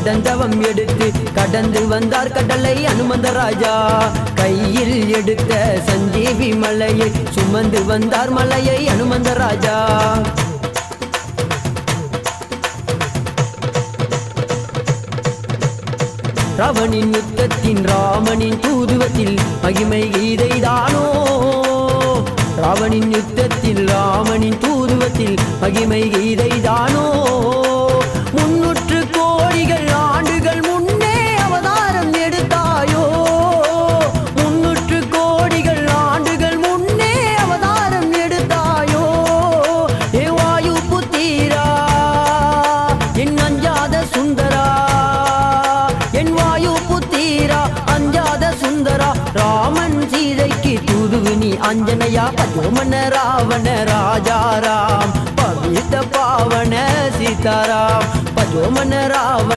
கடந்தவம் எடுத்து கடந்து வந்தார் கடலை அனுமந்த ராஜா கையில் எடுத்த சஞ்சீவி மலையை சுமந்து வந்தார் மலையை அனுமந்த ராஜா ராவணின் யுத்தத்தின் ராமனின் தூதுவத்தில் மகிமை கீதைதானோ ராவணின் யுத்தத்தில் ராமனின் தூதுவத்தில் மகிமை கீதைதானோ 300 கோடிகள் ஆண்டுகள் முன்னே அவதாரம் எடுத்தாயோ 300 கோடிகள் ஆண்டுகள் முன்னே அவதாரம் எடுத்தாயோ ஏ வாயு புத்திரா என் அஞ்சாத சுந்தரா என் வாயு புத்திரா அஞ்சாத சுந்தரா ராமன் சீதைக்கு தூதுவினி அஞ்சனையா பஜோமன ராவண ராஜாராம் பவித்த பாவன சீதாராம் பஜோமன ராவண